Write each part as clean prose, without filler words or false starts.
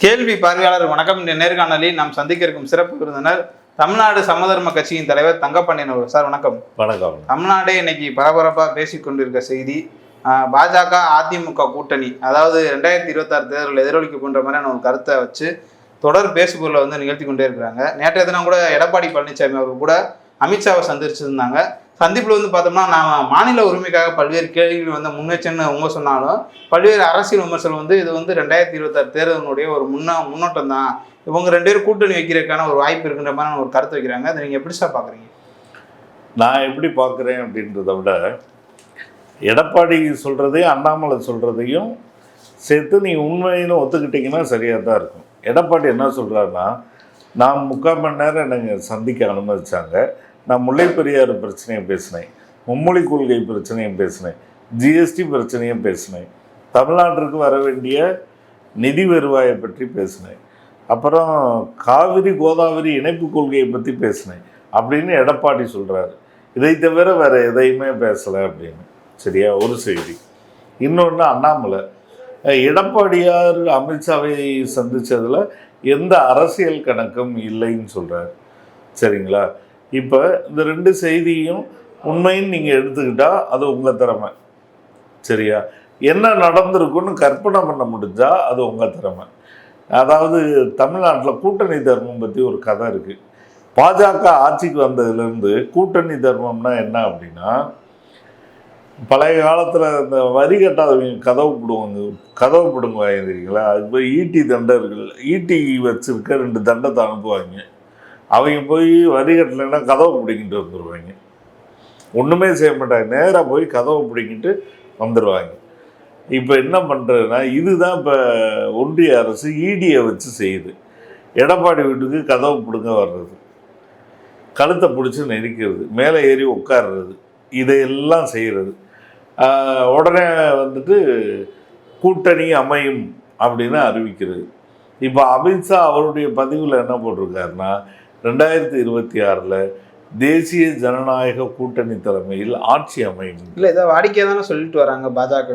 கேள்வி பார்வையாளர் வணக்கம். இந்த நேர்காணலில் நாம் சந்திக்க இருக்கும் சிறப்பு விருந்தினர் தமிழ்நாடு சமதர்ம கட்சியின் தலைவர் தங்கப்பாண்டியன் அவர்கள். சார் வணக்கம். வணக்கம். தமிழ்நாடே இன்னைக்கு பரபரப்பாக பேசிக்கொண்டிருக்க செய்தி, பாஜக அதிமுக கூட்டணி, அதாவது 2026 தேர்தலில் எதிரொலிக்க போன்ற மாதிரியான ஒரு கருத்தை வச்சு தொடர் பேசுபொருளை நிகழ்த்தி கொண்டே இருக்கிறாங்க. நேற்றைய தினம் கூட எடப்பாடி பழனிசாமி அவர்கள் கூட அமித்ஷாவை சந்திச்சிருந்தாங்க. சந்திப்பில் பார்த்தோம்னா, நான் மாநில உரிமைக்காக பல்வேறு கேள்விகள் முன்வச்சேன்னு சொன்னாலும் பல்வேறு அரசியல் விமர்சனம் இது 2026 தேர்தலினுடைய ஒரு முன்னோட்டம் தான், இவங்க ரெண்டு பேரும் கூட்டணி வைக்கிறதுக்கான ஒரு வாய்ப்பு இருக்குன்ற மாதிரி ஒரு கருத்து வைக்கிறாங்க. அதை நீங்கள் எப்படி சார் பார்க்குறீங்க? நான் எப்படி பார்க்குறேன் அப்படின்றத விட, எடப்பாடி சொல்கிறதையும் அண்ணாமலை சொல்கிறதையும் சேர்த்து நீ உண்மையிலும் ஒத்துக்கிட்டிங்கன்னா சரியாக தான் இருக்கும். எடப்பாடி என்ன சொல்கிறாருன்னா, நான் 3/4 மணி நேரம் என்னங்க சந்திக்க அனுமதிச்சாங்க, நான் முல்லை பெரியாறு பிரச்சனையை பேசினேன், மும்மொழி கொள்கை பிரச்சனையும் பேசினேன், ஜிஎஸ்டி பிரச்சனையும் பேசினேன், தமிழ்நாட்டிற்கு வர வேண்டிய நிதி வருவாயை பற்றி பேசினேன், அப்புறம் காவிரி கோதாவரி இணைப்பு கொள்கையை பற்றி பேசினேன் அப்படின்னு எடப்பாடி சொல்கிறாரு. இதை தவிர வேறு எதையுமே பேசலை அப்படின்னு. சரியா? ஒரு செய்தி. இன்னொன்று, அண்ணாமலை எடப்பாடியார் அமித்ஷாவை சந்தித்ததில் எந்த அரசியல் கணக்கும் இல்லைன்னு சொல்கிறார். சரிங்களா? இப்போ இந்த ரெண்டு செய்தியும் உண்மைன்னு நீங்கள் எடுத்துக்கிட்டால் அது உங்கள் திறமை. சரியா? என்ன நடந்திருக்குன்னு கற்பனை பண்ண முடிஞ்சால் அது உங்கள் திறமை. அதாவது தமிழ்நாட்டில் கூட்டணி தர்மம் பற்றி ஒரு கதை இருக்குது. பாஜக ஆட்சிக்கு வந்ததுலேருந்து கூட்டணி தர்மம்னா என்ன அப்படின்னா, பழைய காலத்தில் இந்த வரி கட்டாதவங்க கதவு பிடுங்க வாங்கிருக்கீங்களா, அது போய் ஈட்டி தண்டர்கள், ஈட்டி வச்சுருக்க 2 தண்டத்தை அனுப்புவாங்க. அவங்க போய் வரி கட்டலைன்னா கதவை பிடிங்கிட்டு வந்துடுவாங்க. ஒன்றுமே செய்ய மாட்டாங்க, நேராக போய் கதவை பிடிங்கிட்டு வந்துடுவாங்க. இப்போ என்ன பண்ணுறதுன்னா, இதுதான் இப்போ ஒன்றிய அரசு இடியை வச்சு செய்யுது. எடப்பாடி வீட்டுக்கு கதவு பிடுங்க வர்றது, கழுத்தை பிடிச்சி நெரிக்கிறது, மேலே ஏறி உட்கார்றது, இதையெல்லாம் செய்கிறது. உடனே கூட்டணி அமையும் அப்படின்னு அறிவிக்கிறது. இப்போ அமித்ஷா அவருடைய பதிவில் என்ன போட்டிருக்காருன்னா, 2026 தேசிய ஜனநாயக கூட்டணி தலைமையில் ஆட்சி அமையும். இல்லை, இதை வாடிக்கையாக தானே சொல்லிட்டு வராங்க பாஜக.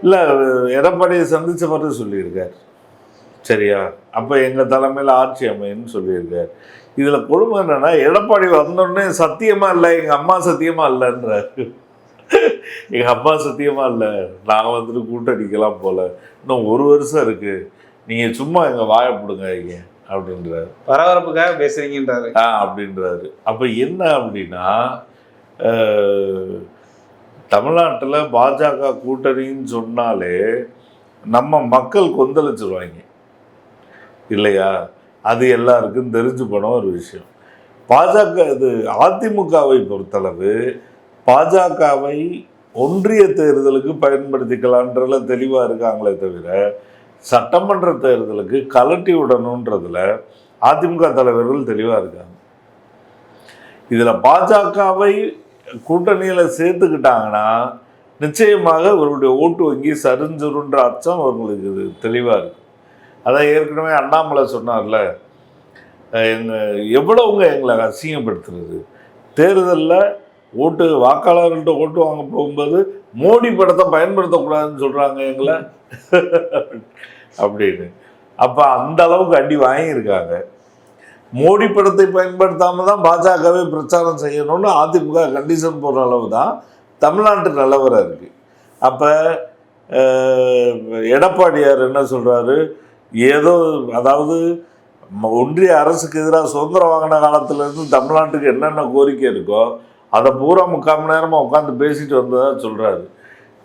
இல்லை, எடப்பாடியை சந்தித்த பிறகு சொல்லியிருக்கார். சரியா? அப்போ எங்கள் தலைமையில் ஆட்சி அமையும்னு சொல்லியிருக்கார். இதில் கொடுமை என்னென்னா, எடப்பாடி வந்தோடனே சத்தியமாக இல்லை, எங்கள் அம்மா சத்தியமாக இல்லைன்றார். எங்கள் அப்பா சத்தியமாக இல்லை, நான் கூட்டணிக்கலாம் போல, இன்னும் 1 வருஷம் இருக்குது, நீங்கள் சும்மா எங்கள் வாயை பிடுங்க அப்படின்றாரு. பரபரப்புக்காக பேசுறீங்கன்றாரு. அப்படின்றாரு. அப்போ என்ன அப்படின்னா, தமிழ்நாட்டில் பாஜக கூட்டணின்னு சொன்னாலே நம்ம மக்கள் கொந்தளிச்சிருவாங்க இல்லையா? அது எல்லாருக்கும் தெரிஞ்சு போன ஒரு விஷயம். பாஜக இது அதிமுகவை பொறுத்தளவு பாஜகவை ஒன்றிய தேர்தலுக்கு பயன்படுத்திக்கலான்றதுல தெளிவாக இருக்காங்களே தவிர, சட்டமன்ற தேர்தலுக்கு கலட்டி விடணுன்றதுல அதிமுக தலைவர்கள் தெளிவாக இருக்காங்க. இதில் பாஜகவை கூட்டணியில் சேர்த்துக்கிட்டாங்கன்னா நிச்சயமாக அவர்களுடைய ஓட்டு வங்கி சரிஞ்சிருன்ற அச்சம் அவர்களுக்கு தெளிவாக இருக்குது. அதான் ஏற்கனவே அண்ணாமலை சொன்னார்ல, எவ்வளவுங்க எங்களை அசிங்கப்படுத்துறது, தேர்தலில் வாக்காளர்கள்ட்ட ஓட்டு வாங்க போகும்போது மோடி படத்தை பயன்படுத்தக்கூடாதுன்னு சொல்கிறாங்க எங்களை அப்படின்னு. அப்போ அந்த அளவுக்கு அடி வாங்கியிருக்காங்க. மோடி படத்தை பயன்படுத்தாமல் தான் பாஜகவை பிரச்சாரம் செய்யணும்னு அதிமுக கண்டிஷன் போடுற அளவு தான் தமிழ்நாட்டு நிலவரம் இருக்குது. அப்போ எடப்பாடியார் என்ன சொல்கிறாரு, ஏதோ அதாவது ஒன்றிய அரசுக்கு எதிராக சுதந்திரம் வாங்கின காலத்துலேருந்து தமிழ்நாட்டுக்கு என்னென்ன கோரிக்கை இருக்கோ அதை பூரா 3/4 மணி நேரமாக உட்காந்து பேசிட்டு வந்ததாக சொல்கிறாரு.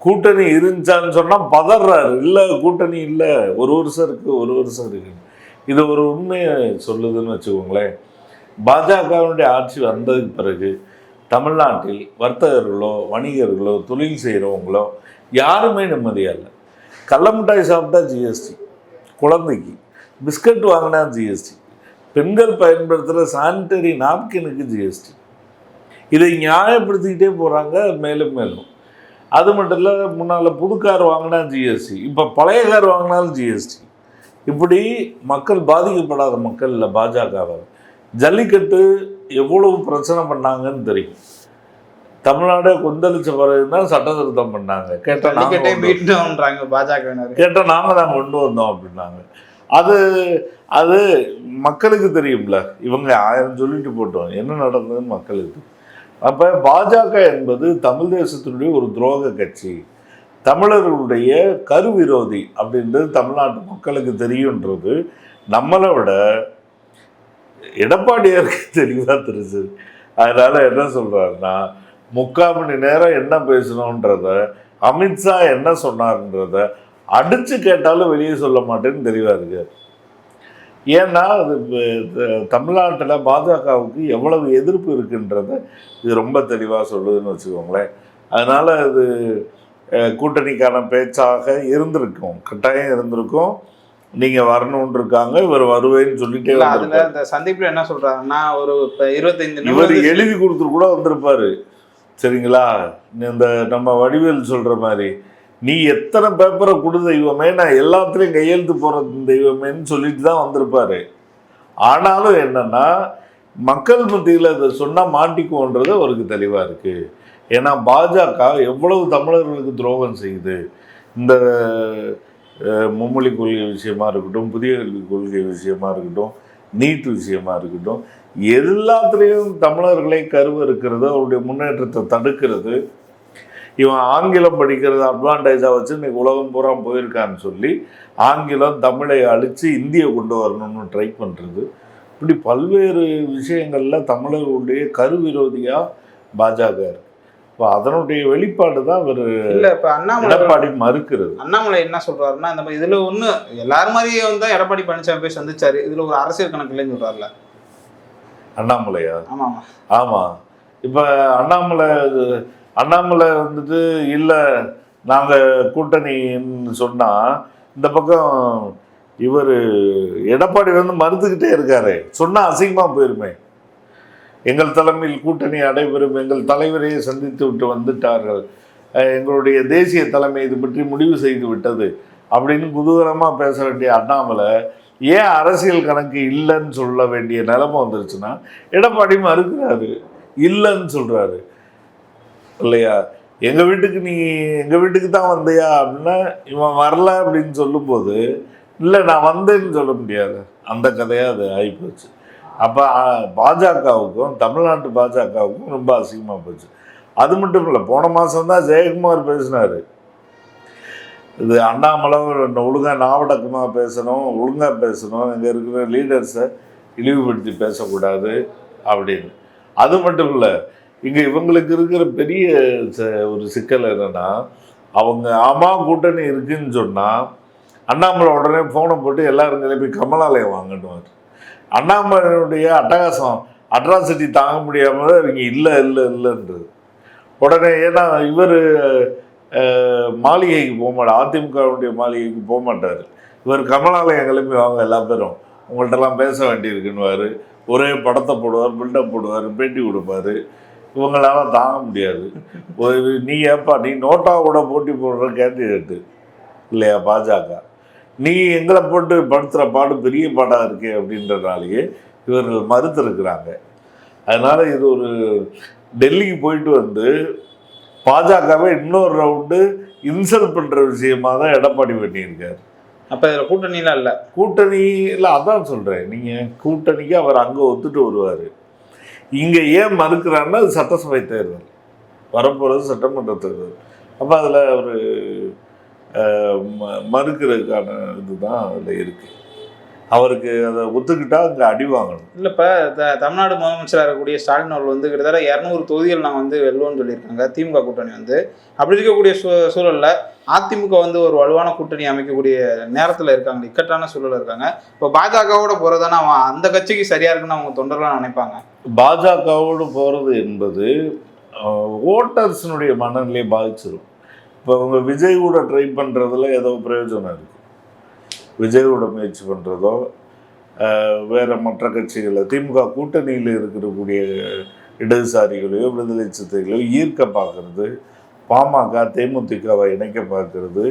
கூட்டணி இருந்துச்சான்னு சொன்னால் பதறாரு. இல்லை, கூட்டணி இல்லை, 1 வருஷம் இருக்குது. இது ஒரு உண்மையை சொல்லுதுன்னு வச்சுக்கோங்களேன். பாஜகவினுடைய ஆட்சி வந்ததுக்கு பிறகு தமிழ்நாட்டில் வர்த்தகர்களோ வணிகர்களோ தொழில் செய்கிறவங்களோ யாருமே நிம்மதியாக இல்லை. கடல மிட்டாய் சாப்பிட்டா ஜிஎஸ்டி, குழந்தைக்கு பிஸ்கட் வாங்கினா ஜிஎஸ்டி, பெண்கள் பயன்படுத்துகிற சானிட்டரி நாப்கினுக்கு ஜிஎஸ்டி. இதை நியாயப்படுத்திக்கிட்டே போகிறாங்க மேலும் மேலும். அது மட்டும் இல்லை, முன்னால் புது கார் வாங்கினா ஜிஎஸ்டி, இப்போ பழைய கார் வாங்கினாலும் ஜிஎஸ்டி. இப்படி மக்கள் பாதிக்கப்படாத மக்கள் இல்லை பாஜகவை. ஜல்லிக்கட்டு எவ்வளவு பிரச்சனை பண்ணாங்கன்னு தெரியும். தமிழ்நாடு கொந்தளிச்ச பிறகு தான் சட்ட திருத்தம் பண்ணாங்க. கேட்டால் நாங்கள் தான் கொண்டு வந்தோம் அப்படின்னாங்க. அது அது மக்களுக்கு தெரியும்ல, இவங்க 1000 சொல்லிட்டு போட்டோம், என்ன நடந்ததுன்னு மக்களுக்கு. அப்போ பாஜக என்பது தமிழ் தேசத்தினுடைய ஒரு துரோக கட்சி, தமிழர்களுடைய கருவிரோதி அப்படின்றது தமிழ்நாட்டு மக்களுக்கு தெரியுன்றது நம்மளை விட எடப்பாடியாருக்கு தெளிவாக தெரிஞ்சு. அதனால என்ன சொல்றாருன்னா, 3/4 மணி நேரம் என்ன பேசணுன்றத, அமித்ஷா என்ன சொன்னார்ன்றத அடிச்சு கேட்டாலும் வெளியே சொல்ல மாட்டேன்னு தெளிவாக இருக்கார். ஏன்னா அது தமிழ்நாட்டில் பாஜகவுக்கு எவ்வளவு எதிர்ப்பு இருக்குன்றத இது ரொம்ப தெளிவாக சொல்லுதுன்னு வச்சுக்கோங்களேன். அதனால அது கூட்டணிக்கான பேச்சாக இருந்திருக்கும், கட்டாயம் இருந்திருக்கும். நீங்க வரணும்னு இருக்காங்க, இவர் வருவேன்னு சொல்லிட்டே அதுல இந்த சந்திப்புல என்ன சொல்றாருன்னா, ஒரு 25 இவர் எழுதி கொடுத்துட்டு கூட வந்திருப்பாரு. சரிங்களா, இந்த நம்ம வடிவேல் சொல்ற மாதிரி, நீ எத்தனை பேப்பரை கொடு தெய்வமே, நான் எல்லாத்துலேயும் கையெழுத்து போற தெய்வமேன்னு சொல்லிட்டு தான் வந்திருப்பாரு. ஆனாலும் என்னன்னா, மக்கள் மத்தியில் இதை சொன்னால் மாட்டிக்குவோன்றது அவருக்கு தெளிவாக இருக்கு. ஏன்னா பாஜக எவ்வளவு தமிழர்களுக்கு துரோகம் செய்யுது. இந்த மும்மொழி கொள்கை விஷயமா இருக்கட்டும், புதிய கல்விக் கொள்கை விஷயமா இருக்கட்டும், நீட் விஷயமா இருக்கட்டும், எல்லாத்துலேயும் தமிழர்களை கருவறுக்கிறது, அவருடைய முன்னேற்றத்தை தடுக்கிறது. இவன் ஆங்கிலம் படிக்கிறத அட்வான்டேஜாக வச்சு இன்னைக்கு உலகம் பூரா போயிருக்கான்னு சொல்லி ஆங்கிலம் தமிழை அழித்து இந்தியை கொண்டு வரணும்னு ட்ரை பண்ணுறது, இப்படி பல்வேறு விஷயங்களில் தமிழர்களுடைய கருவிரோதியாக பாஜக இருக்கு. இப்போ அதனுடைய வெளிப்பாடு தான் இவர் இல்லை. இப்போ எடப்பாடி மறுக்கிறது. அண்ணாமலை என்ன சொல்றாருன்னா, இந்த மாதிரி இதில் ஒன்று எல்லாரும் மாதிரியே வந்து எடப்பாடி பழனிசாமி போய் சந்திச்சாரு, இதில் ஒரு அரசியல் கணக்கு இல்லைன்னு சொல்றாருல அண்ணாமலையா? ஆமாம் ஆமாம். இப்போ அண்ணாமலை வந்துட்டு இல்லை நாங்கள் கூட்டணின்னு சொன்னால், இந்த பக்கம் இவர் எடப்பாடி வந்து மறுத்துக்கிட்டே இருக்காரு. சொன்னால் அசிங்கமாக போயிருமே. எங்கள் தலைமையில் கூட்டணி அடைபெறும், எங்கள் தலைவரையே சந்தித்து விட்டு வந்துட்டார்கள், எங்களுடைய தேசிய தலைமை இது பற்றி முடிவு செய்து விட்டது அப்படின்னு குதூகலமாக பேச வேண்டிய அண்ணாமலை ஏன் அரசியல் கணக்கு இல்லைன்னு சொல்ல வேண்டிய நிலைமை வந்துருச்சுன்னா, எடப்பாடி மறுக்கிறாரு, இல்லைன்னு சொல்கிறாரு இல்லையா. எங்கள் வீட்டுக்கு தான் வந்தியா அப்படின்னா, இவன் வரல அப்படின்னு சொல்லும்போது, இல்லை நான் வந்தேன்னு சொல்ல முடியாது, அந்த கதையாக அது ஆகிப்போச்சு. அப்போ பாஜகவுக்கும் தமிழ்நாட்டு பாஜகவுக்கும் ரொம்ப அசிங்கமாக போச்சு. அது மட்டும் இல்லை, போன மாதம் தான் ஜெயக்குமார் பேசினார், இது அண்ணாமலை ஒழுங்காக நாவடக்கமாக பேசணும், ஒழுங்காக பேசணும், இங்கே இருக்கிற லீடர்ஸை இழிவுபடுத்தி பேசக்கூடாது அப்படின்னு. அது மட்டும் இல்லை, இங்கே இவங்களுக்கு இருக்கிற பெரிய ஒரு சிக்கல் என்னென்னா, அவங்க கூட்டணி இருக்குன்னு சொன்னால் அண்ணாமலை உடனே ஃபோனை போட்டு எல்லாரும் கிளப்பி கமலாலயம் வாங்கணுவார். அண்ணாமலையுடைய அட்ராசிட்டி தாங்க முடியாமல் தான் இவங்க இல்லைன்றது உடனே. ஏன்னா இவர் மாளிகைக்கு போக மாட்டார், அதிமுகவுடைய மாளிகைக்கு போக மாட்டார். இவர் கமலாலயம் கிளம்பி வாங்க எல்லா பேரும், உங்கள்கிட்டலாம் பேச வேண்டியிருக்குன்னுவார். ஒரே படத்தை போடுவார், பில்டப் போடுவார், பேட்டி கொடுப்பார். இவங்களால தாங்க முடியாது. நீ ஏப்பா நீ நோட்டாவோட போட்டி போடுற கேண்டிடேட்டு இல்லையா பாஜக, நீ எங்களை போட்டு படுத்துகிற பாடு பெரிய பாடாக இருக்கே அப்படின்றனாலேயே இவர்கள் மறுத்திருக்கிறாங்க. அதனால் இது ஒரு டெல்லிக்கு போயிட்டு வந்து பாஜகவை இன்னொரு ரவுண்டு இன்சல்ட் பண்ணுற விஷயமாக தான் எடப்பாடி பண்ணியிருக்கார். அப்போ இதில் கூட்டணிலாம் இல்லை. கூட்டணியில் அதான் சொல்கிறேன், நீங்கள் கூட்டணிக்கு அவர் அங்கே ஒத்துட்டு வருவார். இங்கே ஏன் மறுக்கிறாருன்னா, அது சட்டசபை தேர்தல் வரப்போகிறது, சட்டமன்ற தேர்தல். அப்போ அதில் ஒரு மறுக்கிறதுக்கான இதுதான் அதில் இருக்குது. அவருக்கு அதை ஒத்துக்கிட்டா அங்கே அடி வாங்கணும். இல்லை, இப்போ தமிழ்நாடு முதலமைச்சராக இருக்கக்கூடிய ஸ்டாலின் அவர்கள் வந்து கிட்டத்தட்ட 200 தொகுதிகள் நாங்கள் வந்து வெல்வோன்னு சொல்லியிருக்காங்க திமுக கூட்டணி வந்து. அப்படி இருக்கக்கூடிய சூழலில் அதிமுக வந்து ஒரு வலுவான கூட்டணி அமைக்கக்கூடிய நேரத்தில் இருக்காங்க, இக்கட்டான சூழலில் இருக்காங்க. இப்போ பாஜகவோட போகிறதானா அந்த கட்சிக்கு சரியாக இருக்குன்னு அவங்க தொண்டர்லாம் நினைப்பாங்க. பாஜகவோடு போகிறது என்பது ஓட்டர்ஸினுடைய மனநிலையை பாதிச்சிடும். இப்போ அவங்க விஜய் கூட ட்ரை பண்ணுறதுல ஏதோ பிரயோஜனம் இருக்குது. விஜய் கூட முயற்சி பண்ணுறதோ, வேறு மற்ற கட்சிகளை திமுக கூட்டணியில் இருக்கக்கூடிய இடதுசாரிகளையோ விடுதலை சிறுத்தைகளையோ ஈர்க்க பார்க்குறது, பாமக தேமுதிகவை இணைக்க பார்க்கறது,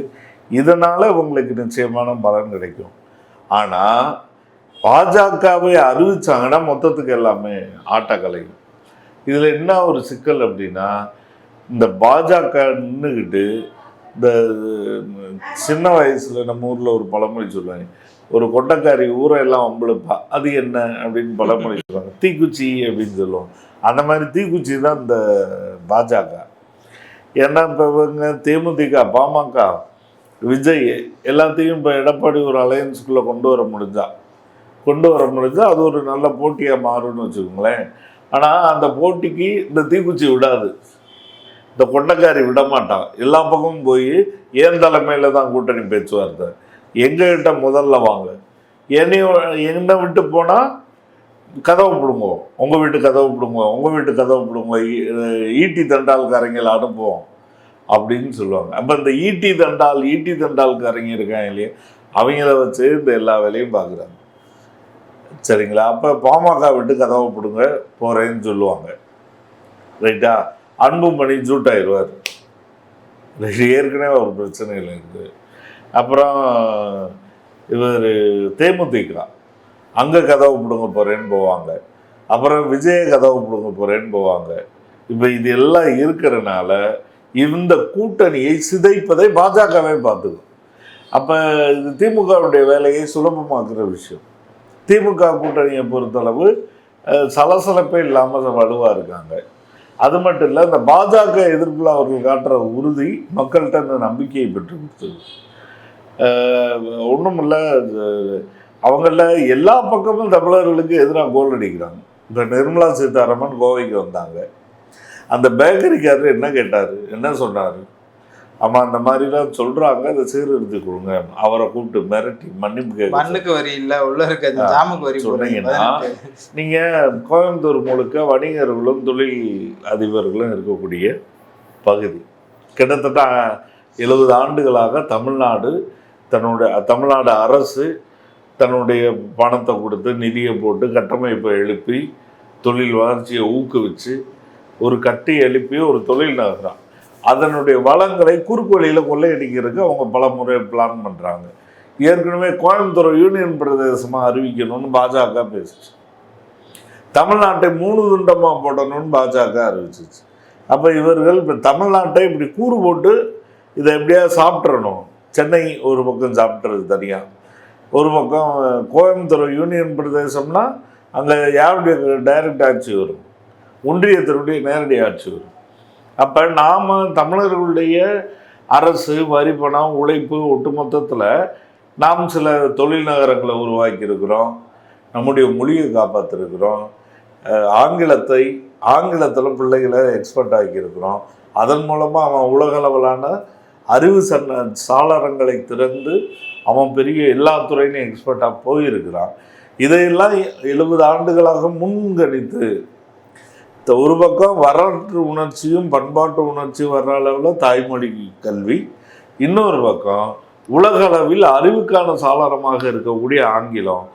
இதனால் உங்களுக்கு நிச்சயமான பலன் கிடைக்கும். ஆனால் பாஜகவை அறிவிச்சாங்கன்னா மொத்தத்துக்கு எல்லாமே ஆட்டக்கலையும். இதில் என்ன ஒரு சிக்கல் அப்படின்னா, இந்த பாஜக நின்றுக்கிட்டு இந்த சின்ன வயசில் நம்ம ஊரில் ஒரு பழமொழி சொல்லுவாங்க, ஒரு கொண்டைக்காரி ஊரை எல்லாம் வம்பிழுப்பா, அது என்ன அப்படின்னு பழமொழி சொல்லுவாங்க. தீக்குச்சி அப்படின்னு சொல்லுவோம். அந்த மாதிரி தீக்குச்சி தான் இந்த பாஜக. ஏன்னா இப்போ இவங்க தேமுதிக, பாமக, விஜய் எல்லாத்தையும் இப்போ எடப்பாடி ஒரு அலையன்ஸுக்குள்ளே கொண்டு வர முடிஞ்சா அது ஒரு நல்ல போட்டியாக மாறும்னு வச்சுக்கோங்களேன். ஆனால் அந்த போட்டிக்கு இந்த தீக்குச்சி விடாது, இந்த கொண்டைக்காரி விட மாட்டான். எல்லா பக்கமும் போய் ஏன் தலைமையில் தான் கூட்டணி பேச்சுவார்த்தை, எங்ககிட்ட முதல்ல வாங்க, என்னை விட்டு போனால் கதவை பிடுங்குவோம், உங்கள் வீட்டு கதவை பிடுங்குவோம், உங்கள் வீட்டு கதவை பிடுங்குவோம், ஈட்டி தண்டால்காரங்களை அனுப்புவோம் அப்படின்னு சொல்லுவாங்க. அப்போ இந்த ஈட்டி தண்டால்காரங்க இருக்காங்க இல்லையா, அவங்கள வச்சு இந்த எல்லா வேலையும் பார்க்குறாங்க. சரிங்களா? அப்போ பாமக விட்டு கதவை பிடுங்க போகிறேன்னு சொல்லுவாங்க. ரைட்டா? அன்புமணி ஜூட்டாயிருவார். ஏற்கனவே ஒரு பிரச்சனையில் இருக்குது. அப்புறம் இவர் தேமுதிக அங்கே கதவு பிடுங்க போகிறேன்னு போவாங்க. அப்புறம் விஜய கதவு பிடுங்க போகிறேன்னு போவாங்க. இப்போ இது எல்லாம் இருக்கிறனால இந்த கூட்டணியை சிதைப்பதை பாஜகவே பார்த்துக்கும். அப்போ இது திமுகவுடைய வேலையை சுலபமாக்குற விஷயம். திமுக கூட்டணியை பொறுத்தளவு சலசலப்பே இல்லாமல் வலுவாக இருக்காங்க. அது மட்டும் இல்லை, இந்த பாஜக எதிர்ப்பில் அவர்கள் காட்டுற உறுதி மக்கள்கிட்ட இந்த நம்பிக்கையை பெற்று கொடுத்தது. ஒன்றும் இல்லை, அவங்கள எல்லா பக்கமும் தமிழர்களுக்கு எதிராக கோல் அடிக்கிறாங்க. இப்போ நிர்மலா சீதாராமன் கோவைக்கு வந்தாங்க. அந்த பேக்கரிக்காரர் என்ன கேட்டார், என்ன சொன்னார், ஆமாம் அந்த மாதிரிலாம் சொல்கிறாங்க, அதை சீர்திருத்தி கொடுங்க, அவரை கூப்பிட்டு மிரட்டி மன்னிப்பு கேட்க. மண்ணுக்கு வரி இல்லை, உள்ள இருக்க ஜாமுக்கு வரி சொன்னீங்கன்னா நீங்கள் கோயம்புத்தூர் முழுக்க வணிகர்களும் தொழில் அதிபர்களும் இருக்கக்கூடிய பகுதி. கிட்டத்தட்ட 70 ஆண்டுகளாக தமிழ்நாடு அரசு தன்னுடைய பணத்தை கொடுத்து நிதியை போட்டு கட்டமைப்பை எழுப்பி தொழில் வளர்ச்சியை ஊக்குவிச்சு ஒரு கட்டி எழுப்பி ஒரு தொழில் நகரம் அதனுடைய வளங்களை குறுக்கு வழியில் கொள்ளையடிக்கிறதுக்கு அவங்க பல முறை பிளான் பண்ணுறாங்க. ஏற்கனவே கோயம்புத்தூர் யூனியன் பிரதேசமாக அறிவிக்கணும்னு பாஜக பேசிச்சு. தமிழ்நாட்டை 3 துண்டமாக போடணும்னு பாஜக அறிவிச்சிச்சு. அப்போ இவர்கள் இப்போ தமிழ்நாட்டை இப்படி கூறு போட்டு இதை எப்படியா சாப்பிட்றணும். சென்னை ஒரு பக்கம் சாப்பிட்றது தனியாக, ஒரு பக்கம் கோயம்புத்தூர் யூனியன் பிரதேசம்னா அங்கே யாருடைய டைரக்ட் ஆட்சி வரும், ஒன்றியத்தினுடைய நேரடி ஆட்சி வரும். அப்போ நாம் தமிழர்களுடைய அரசு வரி பணம் உழைப்பு ஒட்டுமொத்தத்தில் நாம் சில தொழில் நகரங்களை உருவாக்கியிருக்கிறோம், நம்முடைய மொழியை காப்பாற்றிருக்கிறோம், ஆங்கிலத்தில் பிள்ளைகளை எக்ஸ்பர்ட் ஆக்கியிருக்கிறோம். அதன் மூலமாக அவன் உலகளவிலான அறிவு சாளரங்களை திறந்து அவன் பெரிய எல்லா துறையிலும் எக்ஸ்பர்ட்டாக போயிருக்கிறான். இதையெல்லாம் 70 ஆண்டுகளாக முன்கணித்து ஒரு பக்கம் வரலாற்று உணர்ச்சியும் பண்பாட்டு உணர்ச்சியும் வர்ற அளவில் தாய்மொழி கல்வி, இன்னொரு பக்கம் உலக அளவில் அறிவுக்கான சாளரமாக இருக்கக்கூடிய ஆங்கிலம்,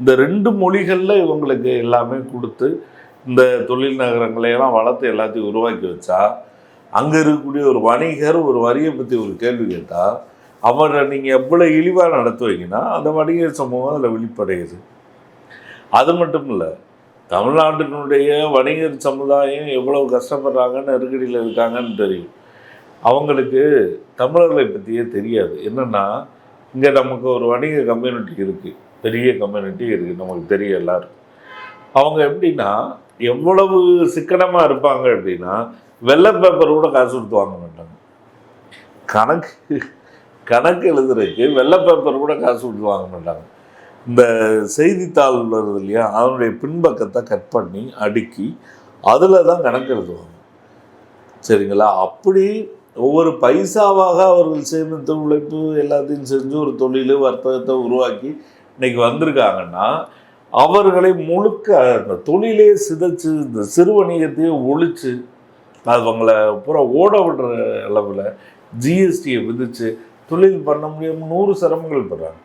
இந்த 2 மொழிகளில் இவங்களுக்கு எல்லாமே கொடுத்து இந்த தொழில் நகரங்களையெல்லாம் வளர்த்து எல்லாத்தையும் உருவாக்கி வச்சா, அங்கே இருக்கக்கூடிய ஒரு வணிகர் ஒரு வரியை பற்றி ஒரு கேள்வி கேட்டால் அவரை நீங்கள் எவ்வளோ இழிவாக நடத்துவீங்கன்னா அந்த வணிகர் சமூகம் அதில் வெளிப்படையுது. அது மட்டும் இல்லை, தமிழ்நாட்டினுடைய வணிகர் சமுதாயம் எவ்வளோ கஷ்டப்படுறாங்கன்னு நெருக்கடியில் இருக்காங்கன்னு தெரியும். அவங்களுக்கு தமிழர்களை பற்றியே தெரியாது. என்னென்னா, இங்கே நமக்கு ஒரு வணிக கம்யூனிட்டி இருக்குது, பெரிய கம்யூனிட்டி இருக்குது, நமக்கு தெரியும் எல்லாரும். அவங்க எப்படின்னா எவ்வளவு சிக்கனமாக இருப்பாங்க அப்படின்னா, வெள்ளை பேப்பர் கூட காசு கொடுத்து வாங்க மாட்டாங்க. கணக்கு எழுதுறதுக்கு வெள்ளை பேப்பர் கூட காசு கொடுத்து வாங்க மாட்டாங்க. இந்த செய்தித்தாள் வருது இல்லையா, அதனுடைய பின்பக்கத்தை கட் பண்ணி அடுக்கி அதில் தான் கணக்கு எழுதுவாங்க. சரிங்களா? அப்படி ஒவ்வொரு பைசாவாக அவர்கள் சேமித்த உழைப்பு எல்லாத்தையும் செஞ்சு ஒரு தொழில் வர்த்தகத்தை உருவாக்கி இன்னைக்கு வந்திருக்காங்கன்னா, அவர்களை முழுக்க அந்த தொழிலே சிதைச்சு இந்த சிறு வணிகத்தையே ஒழிச்சு அவங்கள பூரா ஓட விடுற அளவில் ஜிஎஸ்டியை விதித்து தொழில் பண்ண முடியாமல் 100 சிரமங்கள் பெறாங்க.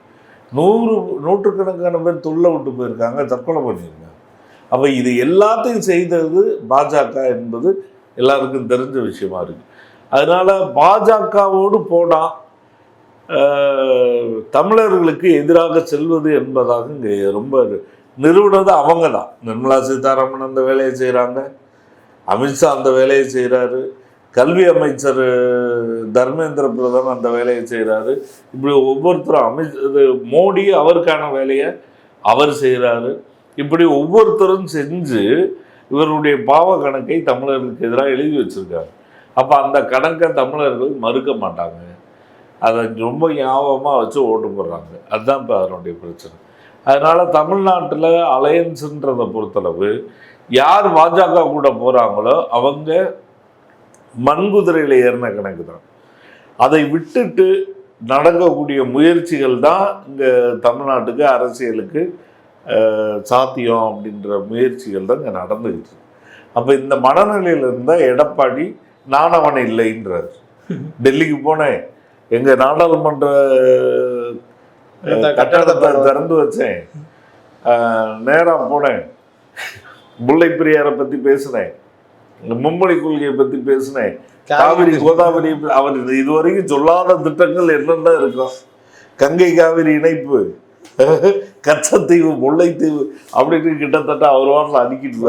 நூற்றுக்கணக்கான பேர் தொழிலை விட்டு போயிருக்காங்க, தற்கொலை பண்ணியிருக்காங்க. அப்போ இது எல்லாத்தையும் செய்தது பாஜக என்பது எல்லாருக்கும் தெரிஞ்ச விஷயமா இருக்குது. அதனால் பாஜகவோடு போனால் தமிழர்களுக்கு எதிராக செல்வது என்பதாக இங்கே ரொம்ப நிறுவனது அவங்க தான். நிர்மலா சீதாராமன் அந்த வேலையை செய்கிறாங்க, அமித்ஷா அந்த வேலையை செய்கிறாரு, கல்வி அமைச்சர் தர்மேந்திர பிரதான் அந்த வேலையை செய்கிறாரு. இப்படி ஒவ்வொருத்தரும் இது மோடி அவருக்கான வேலையை அவர் செய்கிறாரு. இப்படி ஒவ்வொருத்தரும் செஞ்சு இவருடைய பாவ கணக்கை தமிழர்களுக்கு எதிராக எழுதி வச்சிருக்காரு. அப்போ அந்த கணக்கை தமிழர்கள் மறுக்க மாட்டாங்க. அதை ரொம்ப ஞாபகமாக வச்சு ஓட்டு போடுறாங்க. அதுதான் இப்போ அதனுடைய பிரச்சனை. அதனால் தமிழ்நாட்டில் அலையன்ஸுன்றதை பொறுத்தளவு யார் பாஜக கூட போகிறாங்களோ அவங்க மண்குதிரையில் ஏறின கணக்கு தான். அதை விட்டுட்டு நடக்கக்கூடிய முயற்சிகள் தான் இங்கே தமிழ்நாட்டுக்கு அரசியலுக்கு சாத்தியம் அப்படின்ற முயற்சிகள் தான் இங்கே நடந்துக்கிட்டு. அப்போ இந்த மனநிலையில் இருந்தால் எடப்பாடி நானவன் இல்லைன்றார். டெல்லிக்கு போனேன், எங்கள் நாடாளுமன்ற கட்டடத்தை திறந்து வச்சேன், நேராக போனேன், முல்லை பெரியாரை பற்றி பேசினேன், மும்மொழி கொள்கையை பற்றி பேசினேன், காவிரி கோதாவரி அவர் இதுவரைக்கும் சொல்லாத திட்டங்கள் என்னென்ன இருக்கும். கங்கை காவிரி இணைப்பு, கச்சத்தீவு, முல்லைத்தீவு அப்படின்னு கிட்டத்தட்ட அவர் வாரில் அடிக்கிட்டு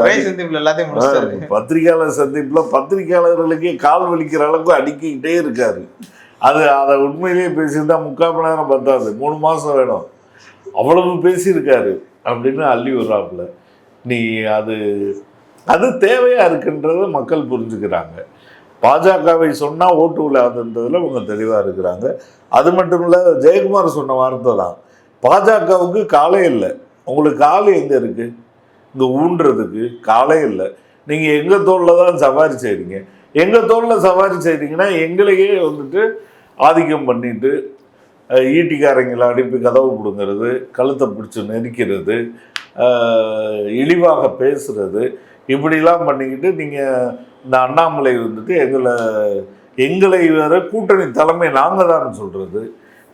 பத்திரிகையாளர் சந்திப்புல பத்திரிகையாளர்களுக்கே கால் வலிக்கிற அளவுக்கு அடிக்கிட்டே இருக்காரு. அதை உண்மையிலேயே பேசியிருந்தா 3/4 மணி நேரம் பத்தாது, 3 மாதம் வேணும், அவ்வளவு பேசியிருக்காரு அப்படின்னு அள்ளி விடுறாப்புல. நீ அது தேவையா இருக்குன்றத மக்கள் புரிஞ்சுக்கிறாங்க. பாஜகவை சொன்னால் ஓட்டு விழாதுன்றதுல அவங்க தெளிவாக இருக்கிறாங்க. அது மட்டும் இல்லை, ஜெயக்குமார் சொன்ன வார்த்தை தான், பாஜகவுக்கு காலே இல்லை. உங்களுக்கு கால் எங்கே இருக்குது? இங்கே ஊன்றதுக்கு காலே இல்லை. நீங்கள் எங்கள் தோளில் தான் சவாரி செய்கிறீங்க. எங்கள் தோளில் சவாரி செய்கிறீங்கன்னா எங்களையே வந்துட்டு ஆதிக்கம் பண்ணிட்டு ஈட்டிக்காரங்களை அனுப்பி கதவு பிடுங்கிறது, கழுத்தை பிடிச்சி நெரிக்கிறது, இழிவாக பேசுகிறது, இப்படிலாம் பண்ணிக்கிட்டு நீங்கள் இந்த அண்ணாமலை வந்துட்டு எங்களை வேற கூட்டணி தலைமை நாங்கள் தான் சொல்கிறது,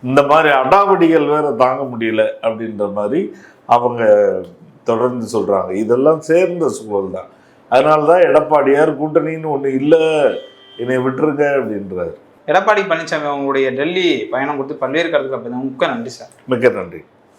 இந்த மாதிரி அடாவடிகள் வேற தாங்க முடியல அப்படின்ற மாதிரி அவங்க தொடர்ந்து சொல்கிறாங்க. இதெல்லாம் சேர்ந்த சூழல் தான். அதனால தான் எடப்பாடியார் கூட்டணின்னு ஒன்று இல்லை, என்னை விட்டுருங்க அப்படின்றார். எடப்பாடி பழனிசாமி அவங்களுடைய டெல்லி பயணம் கொடுத்து பல்வேறு கருத்துக்களை மிக்க நன்றி சார். மிக்க நன்றி.